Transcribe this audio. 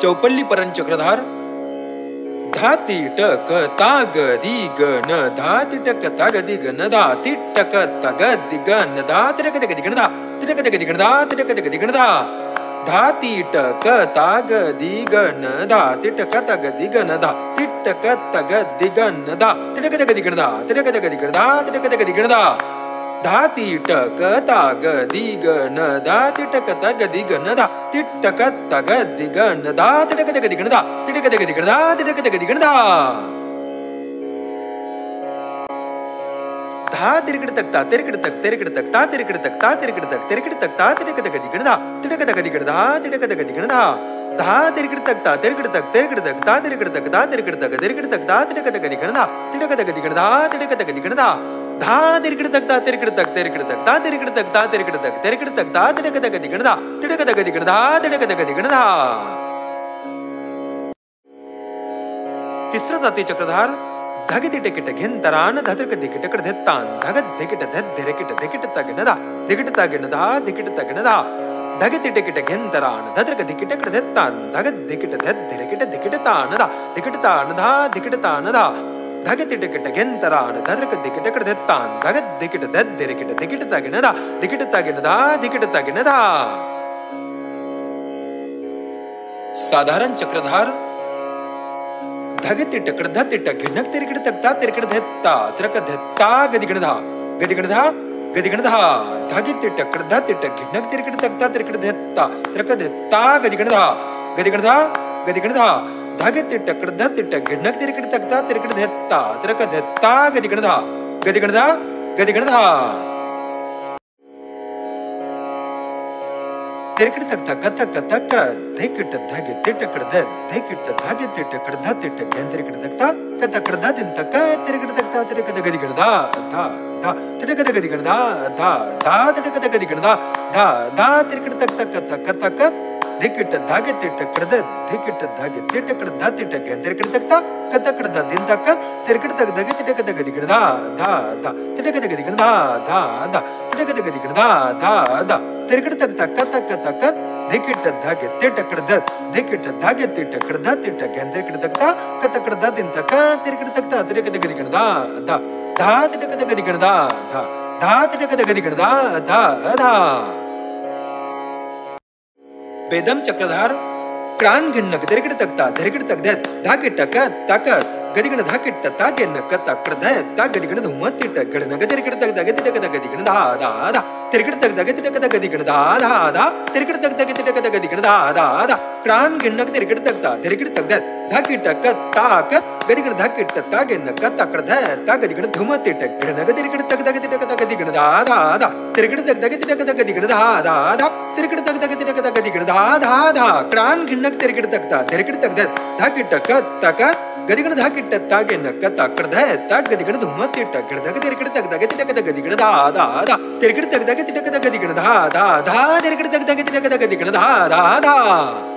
चौपल्ली परंचक्रधार धा तिटक ताग दिग न धा तिटक ताग दिग न धा तिटक तग दिग न धा तिटक तग दिग न धा तिटक तग दिग न धा तिटक तग दिग न धा धा तिटक ताग दिग न धा तिटक तग दिग न धा तिटक तग दिग न धा तिटक तग दिग न धा तिटक तग दिग न धा तिटक तग दिग न धा धा तिटक ताग दिग न धा तिटक तग दिग न धा तिटक तग दिग न धा तिटक तग दिग न धा तिटक तग दिग न धा तिटक तग दिग न धा धा तिरकड़ तक ता तिरकड़ तक तिरकड़ तक ता तिरकड़ तक ता तिरकड़ तक तिरकड़ तक ता तिरकड़ तक दिग न धा तिटक तग दिग न धा तिटक तग दिग न धा धा तिरकड़ तक ता तिरकड़ तक तिरकड़ तक ता तिरकड़ तक ता तिरकड़ तक तिरकड़ तक ता तिटक तग दिग न धा तिटक तग दिग न धा तिटक तग दिग न धा धा तिरकड़ तक ता तिरकड़ तक तिरकड़ तक ता तिरकड़ तक ता तिरकड़ तक तिरकड़ तक ता तिटक तग दिग न धा तिटक तग दिग न धा तिटक तग दिग न धा तिसरा जाती चक्रधार धग तिटकिट घेंतरान धतरक दिकिटकड धेत्तान धग दिकिट धद धिरकिट दिकिट तग न धा दिकिट तग न धा दिकिट तग न धा धग तिटकिट घेंतरान धतरक दिकिटकड धेत्तान धग दिकिट धद धिरकिट दिकिट तान धा दिकिट तान धा दिकिट तान धा धग तिटकिट घेंतरान धतरक दिकिटकड धेत्तान धग दिकिट धद धिरकिट दिकिट तग न धा दिकिट तग न धा दिकिट तग न धा साधारण चक्रधार धग तिटकड़ ध तिटक घिनक तिरकड़ तक ता तिरकड़ धेत्ता तिरक धेत्ता गदिगण धा गदिगण धा गदिगण धा धग तिटकड़ ध तिटक घिनक तिरकड़ तक ता तिरकड़ धेत्ता तिरक धेत्ता गदिगण धा गदिगण धा गदिगण धा धग तिटकड़ ध तिटक घिनक तिरकड़ तक ता तिरकड़ धेत्ता तिरक धेत्ता गदिगण धा गदिगण धा गदिगण धा तिरकड़ तक तक तक तक धिकिट धग तिटकड़ ध धिकिट धग तिटकड़ ध तिटक घें तिरकड़ तक ता कतकड़ ध दिन तक तिरकड़ तक ता तिरक तग दिगण धा धा धा तिटक तग दिगण धा धा धा तिटक तग दिगण धा धा धा तिरकड़ तक तक तक तक धिकिट धग तिटकड़ ध धिकिट धग तिटकड़ ध तिटक घें तिरकड़ तक ता कतकड़ ध दिन तक तिरकड़ तक धग तिटक तग दिगण धा धा धा तिटक तग दिगण धा धा धा तिटक तग दिगण धा धा धा तिरकड़ तक तक तक तक धिकिट धग तिटकड़ ध धिकिट धग तिटकड़ ध तिटक घें तिरकड़ तक ता कतकड़ ध दिन तक तिरकड़ तक ता तिरक तग दिगण धा धा धा तिटक तग दिगण धा धा धा तिटक तग दिगण धा धा धा वेदम चक्रधार क्रान घिन्नक तिरकड़ तक ता तिरकड़ तक ध धाकिटक तक गदिगण धाकिट तागे नक तकड़ ध ता गदिगण धुम तिटक गण नग तिरकड़ तक दग तिटक तग दिगण धा धा धा तिरकड़ तक दग तिटक तग दिगण धा धा धा तिरकड़ तक दग तिटक तग दिगण धा धा धा क्रान घिन्नक तिरकड़ तक ता तिरकड़ तक ध धाकिटक ताक गदिगण धाकिट तागे नक तकड़ ध ता गदिगण धुम तिटक गण नग तिरकड़ तक दग तिटक तग दिगण धा धा धा तिरकड़ तक दग तिटक तग दिगण धा धा धा तिरकड़ तक दग तिटक तग दिगण धा धा धा क्रान घिन्नक तिरकड़ तक ता तिरकड़ तक ध धाकिटक तक गदिगण धाकिट तागे नक तकड़ ध ता गदिगण धुम तिटक गण नग तिरकड़ तक दग तिटक तग दिगण धा धा धा तिरकड़ तक दग तिटक तग दिगण धा धा धा तिरकड़ तक दग तिटक तग दिगण धा धा धा